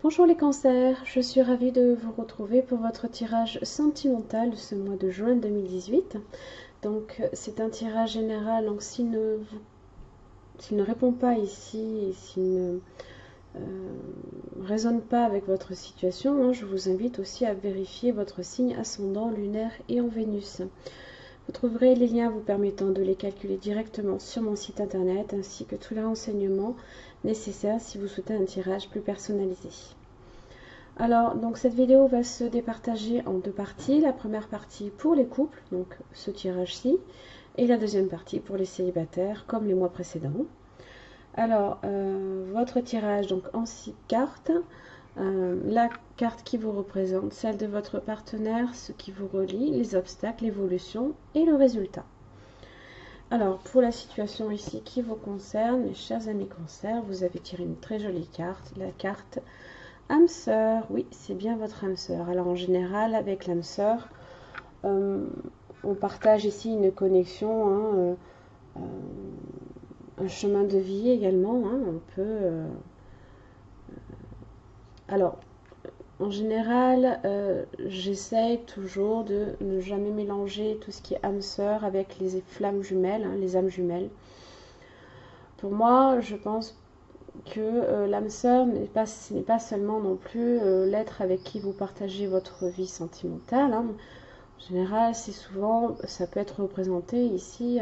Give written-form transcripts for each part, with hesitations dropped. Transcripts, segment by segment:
Bonjour les cancers, je suis ravie de vous retrouver pour votre tirage sentimental de ce mois de juin 2018. Donc c'est un tirage général, donc s'il ne répond pas ici et s'il ne résonne pas avec votre situation, je vous invite aussi à vérifier votre signe ascendant, lunaire et en Vénus. Vous trouverez les liens vous permettant de les calculer directement sur mon site internet ainsi que tous les renseignements nécessaires si vous souhaitez un tirage plus personnalisé. Alors, donc cette vidéo va se départager en deux parties. La première partie pour les couples, donc ce tirage-ci, et la deuxième partie pour les célibataires, comme les mois précédents. Alors, votre tirage, donc en 6 cartes, la carte qui vous représente, celle de votre partenaire, ce qui vous relie, les obstacles, l'évolution et le résultat. Alors, pour la situation ici qui vous concerne, mes chers amis cancers, vous avez tiré une très jolie carte, la carte âme sœur. Oui, c'est bien votre âme sœur. Alors, en général, avec l'âme sœur, on partage ici une connexion, un chemin de vie également. On peut... Alors, en général, j'essaye toujours de ne jamais mélanger tout ce qui est âme sœur avec les flammes jumelles, les âmes jumelles. Pour moi, je pense que l'âme sœur ce n'est pas seulement non plus l'être avec qui vous partagez votre vie sentimentale. En général, c'est souvent, ça peut être représenté ici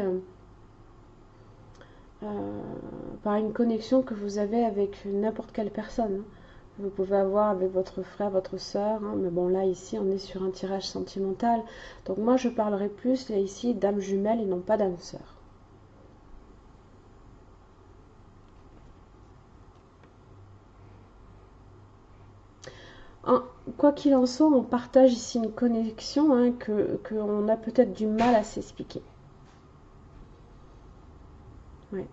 par une connexion que vous avez avec n'importe quelle personne. Vous pouvez avoir avec votre frère, votre sœur, mais bon là ici on est sur un tirage sentimental. Donc moi je parlerai plus là ici d'âme jumelle et non pas d'âme sœur. Quoi qu'il en soit, on partage ici une connexion qu'on a peut-être du mal à s'expliquer. Ouais.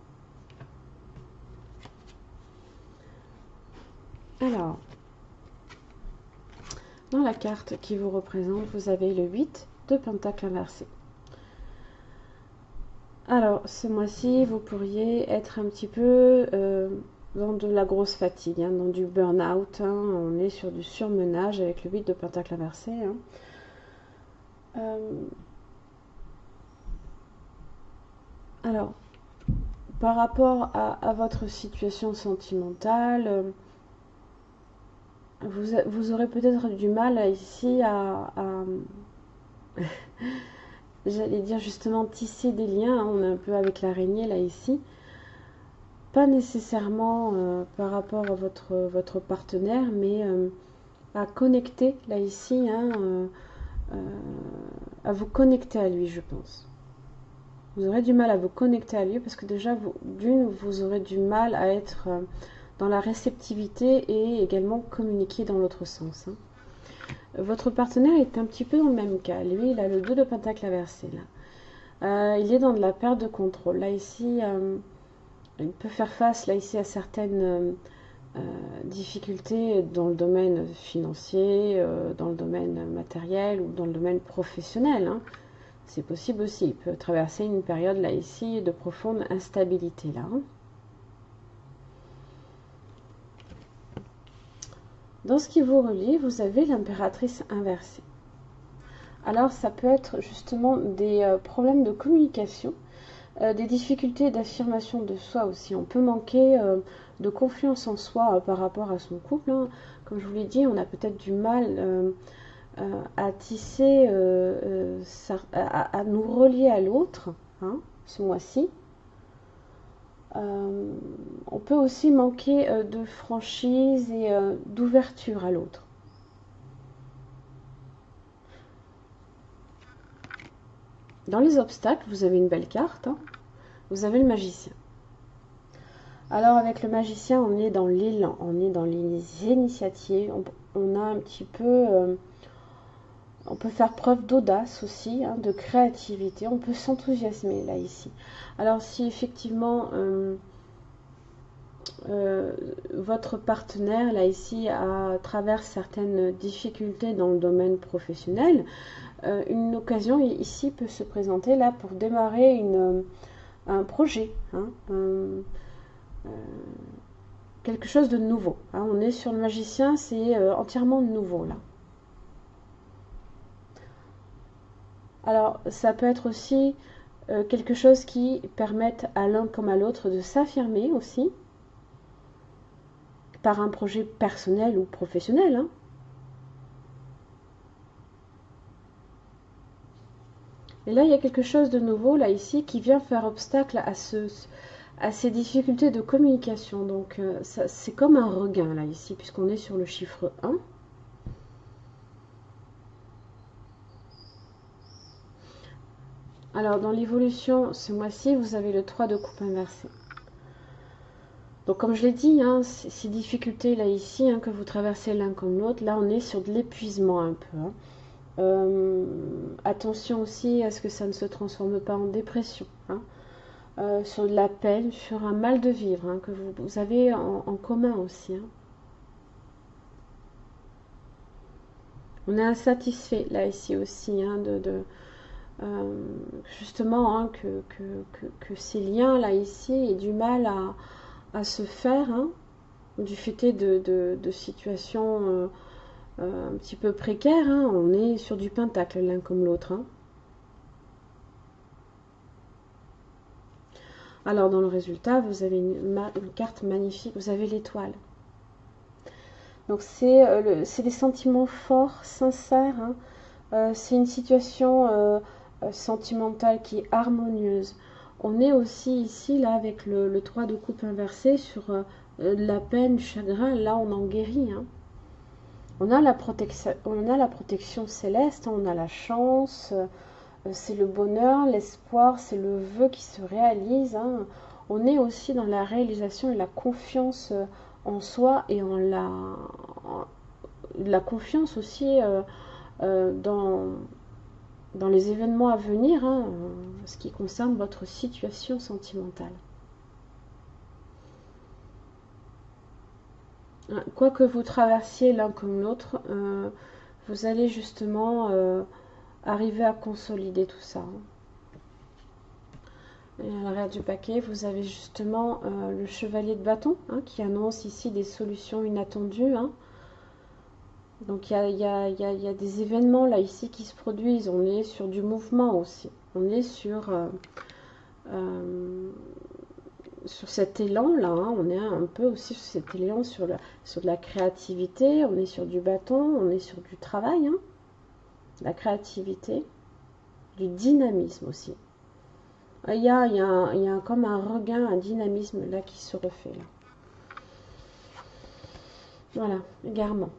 Alors, dans la carte qui vous représente, vous avez le 8 de Pentacle inversé. Alors, ce mois-ci, vous pourriez être un petit peu dans de la grosse fatigue, dans du burn-out. On est sur du surmenage avec le 8 de Pentacle inversé. Alors, par rapport à votre situation sentimentale, vous aurez peut-être du mal ici à j'allais dire justement tisser des liens. On est un peu avec l'araignée là ici. Pas nécessairement par rapport à votre partenaire, mais à connecter là ici, à vous connecter à lui, je pense. Vous aurez du mal à vous connecter à lui parce que déjà, vous aurez du mal à être dans la réceptivité et également communiquer dans l'autre sens. Votre partenaire est un petit peu dans le même cas. Lui, il a le 2 de Pentacle inversé là. Il est dans de la perte de contrôle. Là ici, il peut faire face là ici à certaines difficultés dans le domaine financier, dans le domaine matériel ou dans le domaine professionnel. C'est possible aussi. Il peut traverser une période là ici de profonde instabilité là. Dans ce qui vous relie, vous avez l'impératrice inversée. Alors ça peut être justement des problèmes de communication, des difficultés d'affirmation de soi aussi. On peut manquer de confiance en soi par rapport à son couple. Comme je vous l'ai dit, on a peut-être du mal à tisser, à nous relier à l'autre ce mois-ci. On peut aussi manquer de franchise et d'ouverture à l'autre. Dans les obstacles, vous avez une belle carte. Vous avez le magicien. Alors avec le magicien, on est dans l'élan, on est dans les initiatives. On a un petit peu... on peut faire preuve d'audace aussi, de créativité. On peut s'enthousiasmer là ici. Alors si effectivement... votre partenaire là ici traverse certaines difficultés dans le domaine professionnel, une occasion ici peut se présenter là pour démarrer un projet, quelque chose de nouveau. Hein. On est sur le magicien, c'est entièrement nouveau là. Alors, ça peut être aussi quelque chose qui permette à l'un comme à l'autre de s'affirmer aussi, par un projet personnel ou professionnel. Hein. Et là, il y a quelque chose de nouveau, là, ici, qui vient faire obstacle à ces difficultés de communication. Donc, c'est comme un regain, là, ici, puisqu'on est sur le chiffre 1. Alors, dans l'évolution, ce mois-ci, vous avez le 3 de coupe inversé. Donc, comme je l'ai dit, hein, ces difficultés, là, ici, hein, que vous traversez l'un comme l'autre, là, on est sur de l'épuisement un peu. Hein. Attention aussi à ce que ça ne se transforme pas en dépression. Hein. Sur de la peine, sur un mal de vivre hein, que vous avez en commun aussi. Hein. On est insatisfait là ici aussi hein, justement hein, que ces liens là ici aient du mal à se faire hein, du fait de situations un petit peu précaires. Hein. On est sur du pentacle l'un comme l'autre. Hein. Alors, dans le résultat, vous avez une carte magnifique, vous avez l'étoile. Donc, c'est des sentiments forts, sincères. Hein. C'est une situation sentimentale qui est harmonieuse. On est aussi ici, là, avec le 3 de coupe inversé sur la peine, du chagrin. Là, on en guérit. Hein. On a la protection céleste, hein, on a la chance. C'est le bonheur, l'espoir, c'est le vœu qui se réalise. Hein. On est aussi dans la réalisation et la confiance en soi et en la confiance aussi dans les événements à venir, hein, ce qui concerne votre situation sentimentale. Quoi que vous traversiez l'un comme l'autre, vous allez justement arriver à consolider tout ça. Et à l'arrière du paquet, vous avez justement le chevalier de bâton hein, qui annonce ici des solutions inattendues. Hein. Donc il y a des événements là ici qui se produisent. On est sur du mouvement aussi. On est sur cet élan là. Hein. On est un peu aussi sur cet élan sur de la créativité. On est sur du bâton. On est sur du travail. Hein. La créativité, du dynamisme aussi. Il y a comme un regain, un dynamisme là qui se refait. Là. Voilà, égarement.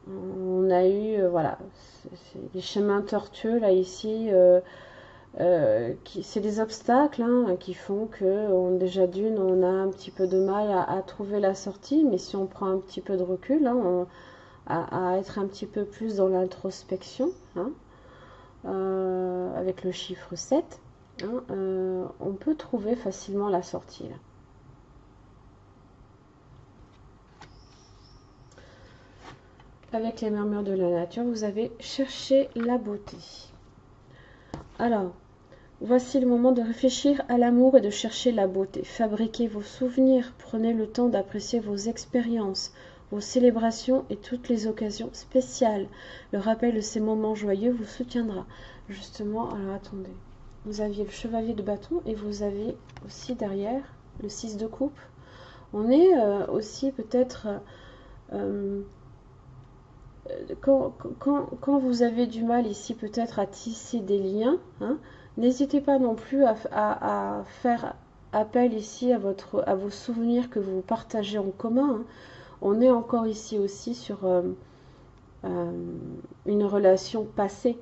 On a eu, voilà, c'est des chemins tortueux là ici. C'est des obstacles hein, qui font que déjà d'une, on a un petit peu de mal à trouver la sortie. Mais si on prend un petit peu de recul, hein, à être un petit peu plus dans l'introspection, hein, avec le chiffre 7, hein, on peut trouver facilement la sortie. Là. Avec les murmures de la nature, vous avez cherché la beauté. Alors, voici le moment de réfléchir à l'amour et de chercher la beauté. Fabriquez vos souvenirs, prenez le temps d'apprécier vos expériences, vos célébrations et toutes les occasions spéciales. Le rappel de ces moments joyeux vous soutiendra. Justement, alors attendez, vous aviez le chevalier de bâton et vous avez aussi derrière le 6 de coupe. On est aussi peut-être... quand vous avez du mal ici peut-être à tisser des liens, hein, n'hésitez pas non plus à faire appel ici à vos souvenirs que vous partagez en commun. Hein. On est encore ici aussi sur une relation passée,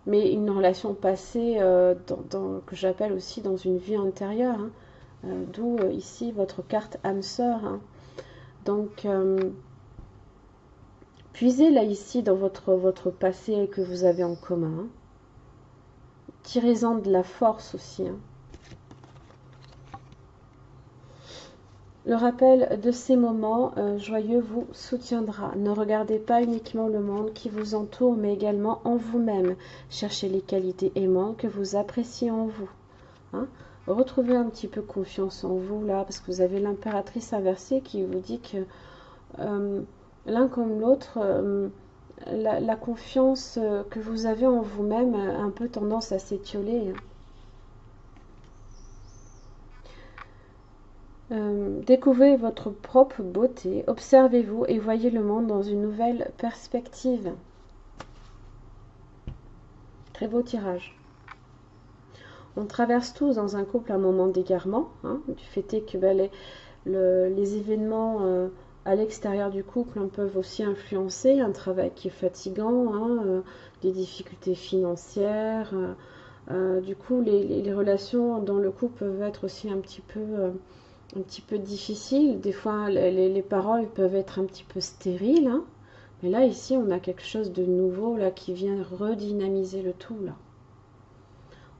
mais une relation passée que j'appelle aussi dans une vie antérieure, hein, d'où ici votre carte âme sœur. Hein. Donc, puisez là ici dans votre passé que vous avez en commun. Hein. Tirez-en de la force aussi. Hein. Le rappel de ces moments joyeux vous soutiendra. Ne regardez pas uniquement le monde qui vous entoure, mais également en vous-même. Cherchez les qualités aimantes que vous appréciez en vous. Hein. retrouvez un petit peu confiance en vous là, parce que vous avez l'impératrice inversée qui vous dit que l'un comme l'autre, la confiance que vous avez en vous-même a un peu tendance à s'étioler. Découvrez votre propre beauté, observez-vous et voyez le monde dans une nouvelle perspective. Très beau tirage. On traverse tous dans un couple un moment d'égarement, hein, du fait est que les événements à l'extérieur du couple peuvent aussi influencer un travail qui est fatigant, hein, des difficultés financières. Du coup, les relations dans le couple peuvent être aussi un petit peu difficiles. Des fois, les paroles peuvent être un petit peu stériles. Hein. Mais là, ici, on a quelque chose de nouveau là qui vient redynamiser le tout là.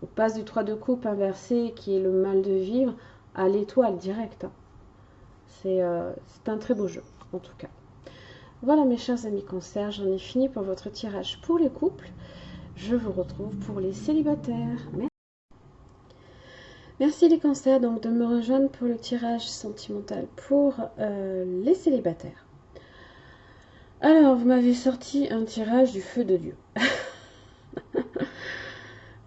On passe du 3 de coupe inversé, qui est le mal de vivre, à l'étoile directe. C'est un très beau jeu, en tout cas. Voilà mes chers amis Cancer, j'en ai fini pour votre tirage pour les couples. Je vous retrouve pour les célibataires. Merci les Cancers donc de me rejoindre pour le tirage sentimental pour les célibataires. Alors, vous m'avez sorti un tirage du feu de Dieu.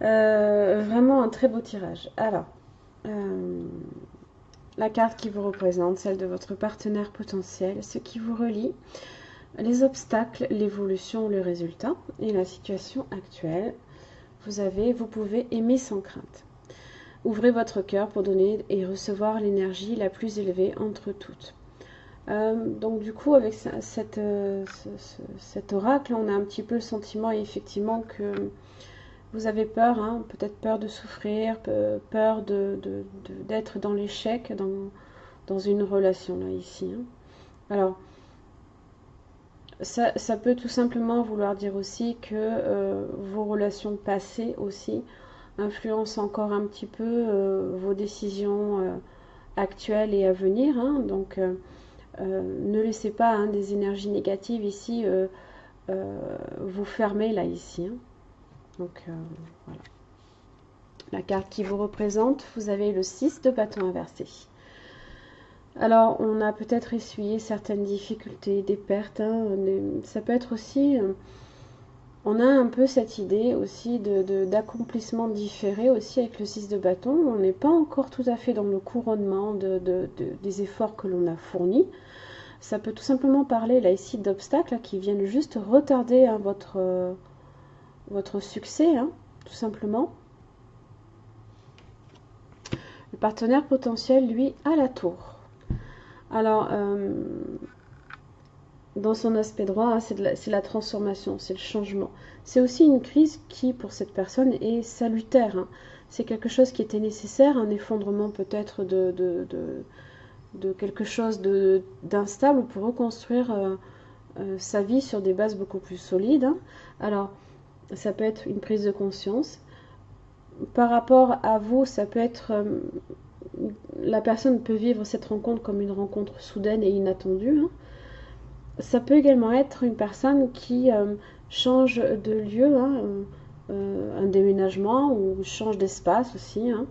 Vraiment un très beau tirage. Alors, la carte qui vous représente, celle de votre partenaire potentiel, ce qui vous relie, les obstacles, l'évolution, le résultat et la situation actuelle. Vous pouvez aimer sans crainte. Ouvrez votre cœur pour donner et recevoir l'énergie la plus élevée entre toutes. Donc du coup, avec cet oracle, on a un petit peu le sentiment effectivement que vous avez peur, hein, peut-être peur de souffrir, peur d'être dans l'échec dans une relation là ici. Hein. Alors, ça peut tout simplement vouloir dire aussi que vos relations passées aussi influencent encore un petit peu vos décisions actuelles et à venir. Hein. Donc, ne laissez pas hein, des énergies négatives ici vous fermer là ici. Hein. Donc, voilà. La carte qui vous représente, vous avez le 6 de bâton inversé. Alors, on a peut-être essuyé certaines difficultés, des pertes. Hein, ça peut être aussi... on a un peu cette idée aussi d'accomplissement différé aussi avec le 6 de bâton. On n'est pas encore tout à fait dans le couronnement des efforts que l'on a fournis. Ça peut tout simplement parler là ici d'obstacles qui viennent juste retarder hein, votre succès, hein, tout simplement. Le partenaire potentiel, lui, a la tour. Alors, dans son aspect droit, hein, c'est la transformation, c'est le changement. C'est aussi une crise qui, pour cette personne, est salutaire. Hein. C'est quelque chose qui était nécessaire, un effondrement peut-être de quelque chose d'instable pour reconstruire sa vie sur des bases beaucoup plus solides. Hein. Alors, ça peut être une prise de conscience. Par rapport à vous, ça peut être... la personne peut vivre cette rencontre comme une rencontre soudaine et inattendue. Hein. Ça peut également être une personne qui change de lieu, hein, un déménagement ou change d'espace aussi. Hein.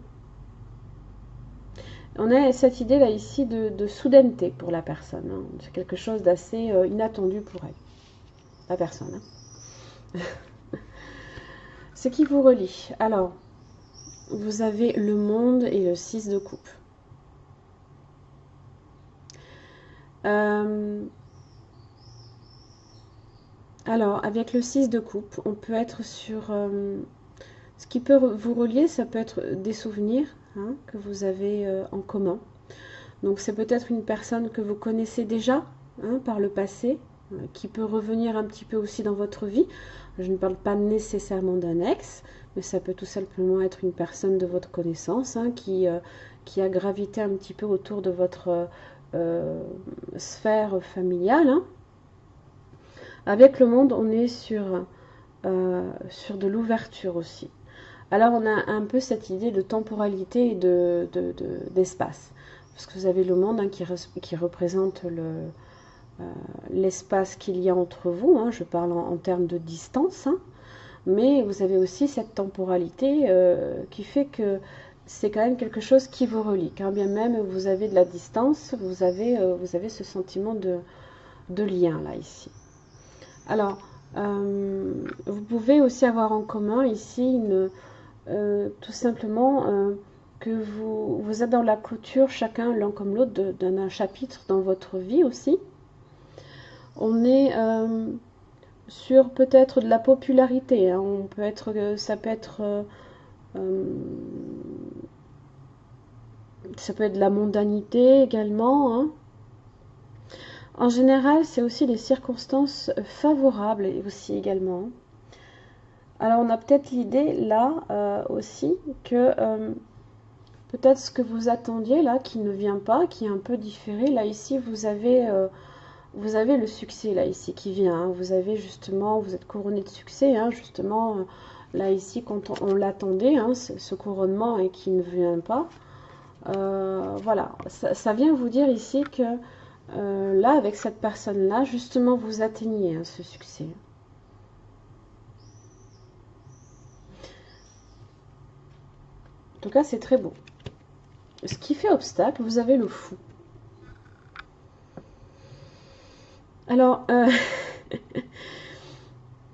On a cette idée là ici de soudaineté pour la personne. Hein. C'est quelque chose d'assez inattendu pour elle, la personne. Hein. Ce qui vous relie. Alors, vous avez le monde et le 6 de coupe. Alors, avec le 6 de coupe, on peut être sur... ce qui peut vous relier, ça peut être des souvenirs hein, que vous avez en commun. Donc, c'est peut-être une personne que vous connaissez déjà hein, par le passé, qui peut revenir un petit peu aussi dans votre vie. Je ne parle pas nécessairement d'un ex, mais ça peut tout simplement être une personne de votre connaissance hein, qui a gravité un petit peu autour de votre sphère familiale. Hein. Avec le monde, on est sur de l'ouverture aussi. Alors, on a un peu cette idée de temporalité et d'espace. Parce que vous avez le monde hein, qui représente l'espace qu'il y a entre vous. Hein, je parle en termes de distance. Hein, mais vous avez aussi cette temporalité qui fait que c'est quand même quelque chose qui vous relie. Quand bien même vous avez de la distance, vous avez ce sentiment de lien là, ici. Alors, vous pouvez aussi avoir en commun ici tout simplement que vous êtes dans la clôture, chacun l'un comme l'autre, d'un chapitre dans votre vie aussi. On est sur peut-être de la popularité. Hein. Ça peut être de la mondanité également. Hein. En général, c'est aussi des circonstances favorables aussi également. Alors, on a peut-être l'idée là aussi que peut-être ce que vous attendiez là, qui ne vient pas, qui est un peu différé. Là, ici, vous avez le succès là, ici, qui vient. Hein. Vous avez justement, vous êtes couronné de succès, hein, justement. Là, ici, quand on l'attendait, hein, ce couronnement et qui ne vient pas. Voilà, ça vient vous dire ici que là, avec cette personne-là, justement, vous atteignez hein, ce succès. En tout cas, c'est très beau. Ce qui fait obstacle, vous avez le fou. Alors,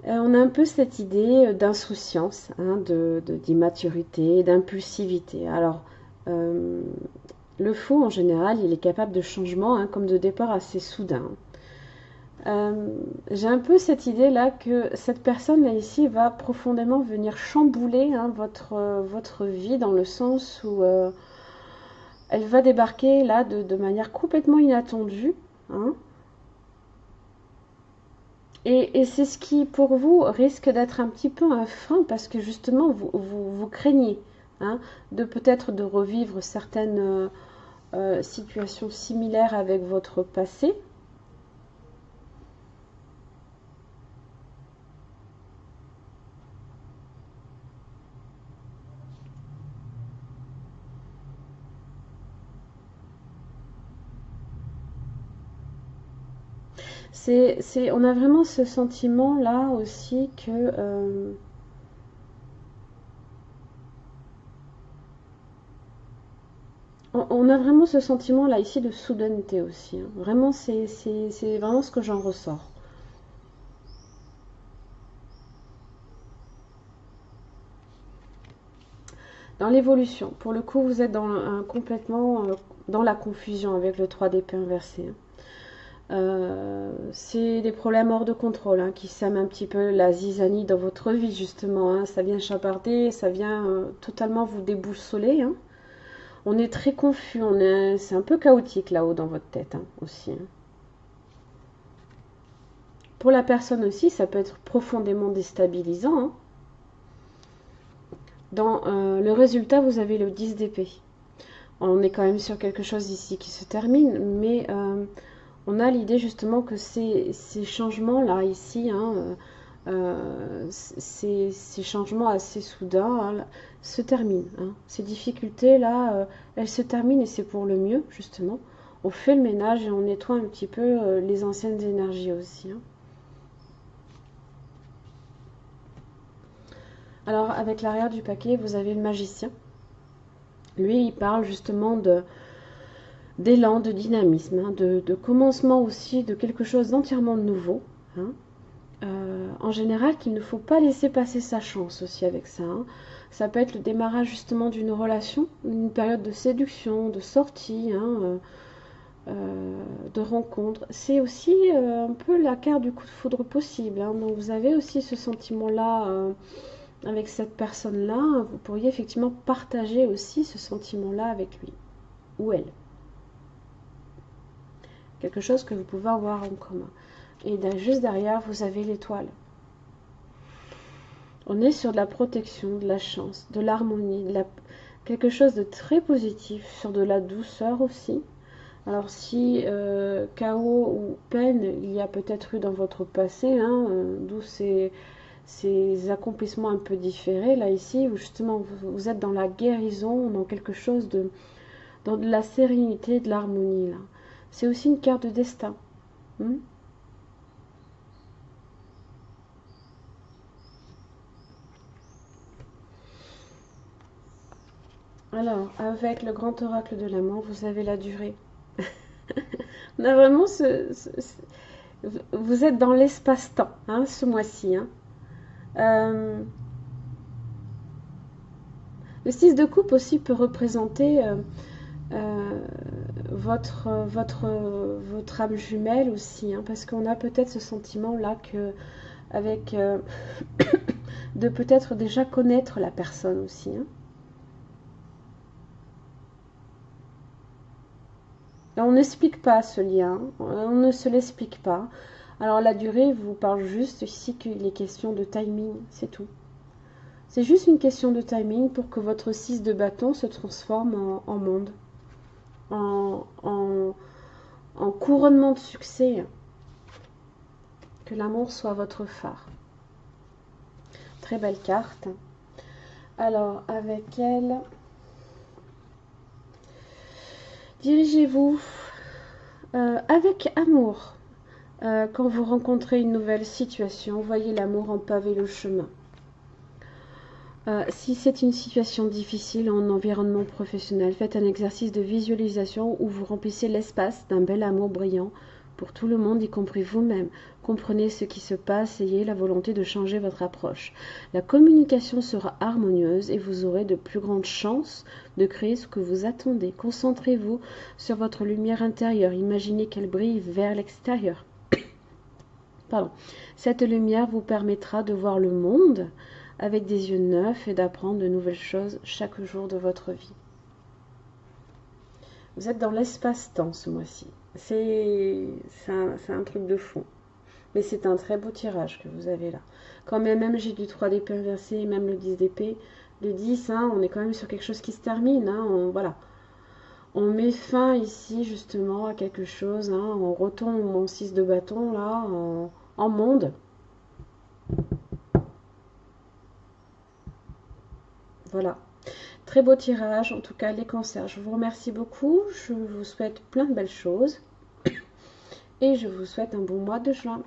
on a un peu cette idée d'insouciance, hein, d'immaturité, d'impulsivité. Alors, le fou, en général, il est capable de changement, hein, comme de départ assez soudain. J'ai un peu cette idée-là que cette personne-là ici va profondément venir chambouler hein, votre vie dans le sens où elle va débarquer là de manière complètement inattendue. Hein, et c'est ce qui, pour vous, risque d'être un petit peu un frein parce que justement, vous craignez hein, de peut-être de revivre certaines situations similaires avec votre passé. On a vraiment ce sentiment-là aussi que... on a vraiment ce sentiment-là ici de soudaineté aussi. Hein. Vraiment, c'est vraiment ce que j'en ressors. Dans l'évolution, pour le coup, vous êtes complètement dans la confusion avec le 3 d'épée inversé. Hein. C'est des problèmes hors de contrôle hein, qui sèment un petit peu la zizanie dans votre vie justement. Hein. Ça vient chaparder, ça vient totalement vous déboussoler. Hein. On est très confus, c'est un peu chaotique là-haut dans votre tête hein, aussi. Hein. Pour la personne aussi, ça peut être profondément déstabilisant. Hein. Dans le résultat, vous avez le 10 d'épée. On est quand même sur quelque chose ici qui se termine, mais on a l'idée justement que ces changements-là, ici, hein, ces changements assez soudains hein, se terminent. Hein. Ces difficultés-là, elles se terminent et c'est pour le mieux, justement. On fait le ménage et on nettoie un petit peu les anciennes énergies aussi. Hein. Alors, avec l'arrière du paquet, vous avez le magicien. Lui, il parle justement d'élan, de dynamisme, hein, de commencement aussi de quelque chose d'entièrement nouveau. Hein. En général, qu'il ne faut pas laisser passer sa chance aussi avec ça. Hein. Ça peut être le démarrage justement d'une relation, une période de séduction, de sortie, hein, de rencontre. C'est aussi un peu la carte du coup de foudre possible. Hein. Donc vous avez aussi ce sentiment-là avec cette personne-là. Vous pourriez effectivement partager aussi ce sentiment-là avec lui ou elle. Quelque chose que vous pouvez avoir en commun. Et juste derrière, vous avez l'étoile. On est sur de la protection, de la chance, de l'harmonie, quelque chose de très positif, sur de la douceur aussi. Alors si chaos ou peine il y a peut-être eu dans votre passé, hein, d'où ces accomplissements un peu différés, là ici, où justement vous êtes dans la guérison, dans quelque chose dans de la sérénité, de l'harmonie. Là. C'est aussi une carte de destin. Hmm. Alors, avec le grand oracle de l'amour, vous avez la durée. On a vraiment vous êtes dans l'espace-temps, hein, ce mois-ci. Hein. Le 6 de coupe aussi peut représenter euh, votre âme jumelle aussi, hein, parce qu'on a peut-être ce sentiment-là que avec de peut-être déjà connaître la personne aussi. Hein. On n'explique pas ce lien, on ne se l'explique pas. Alors la durée vous parle juste ici qu'il est question de timing, c'est tout. C'est juste une question de timing pour que votre 6 de bâton se transforme en monde, en, en, en couronnement de succès. Que l'amour soit votre phare. Très belle carte. Alors avec elle, dirigez-vous avec amour. Quand vous rencontrez une nouvelle situation, voyez l'amour en paver le chemin. Si c'est une situation difficile en environnement professionnel, faites un exercice de visualisation où vous remplissez l'espace d'un bel amour brillant pour tout le monde, y compris vous-même. Comprenez ce qui se passe, ayez la volonté de changer votre approche. La communication sera harmonieuse et vous aurez de plus grandes chances de créer ce que vous attendez. Concentrez-vous sur votre lumière intérieure, imaginez qu'elle brille vers l'extérieur. Pardon. Cette lumière vous permettra de voir le monde avec des yeux neufs et d'apprendre de nouvelles choses chaque jour de votre vie. Vous êtes dans l'espace-temps ce mois-ci. C'est un truc de fou. Mais c'est un très beau tirage que vous avez là. Quand même j'ai du 3 d'épée inversé et même le 10 d'épée. Le 10, hein, on est quand même sur quelque chose qui se termine. Hein, voilà. On met fin ici justement à quelque chose. Hein, on retourne mon 6 de bâton là en monde. Voilà. Très beau tirage, en tout cas les cancers. Je vous remercie beaucoup, je vous souhaite plein de belles choses et je vous souhaite un bon mois de juin.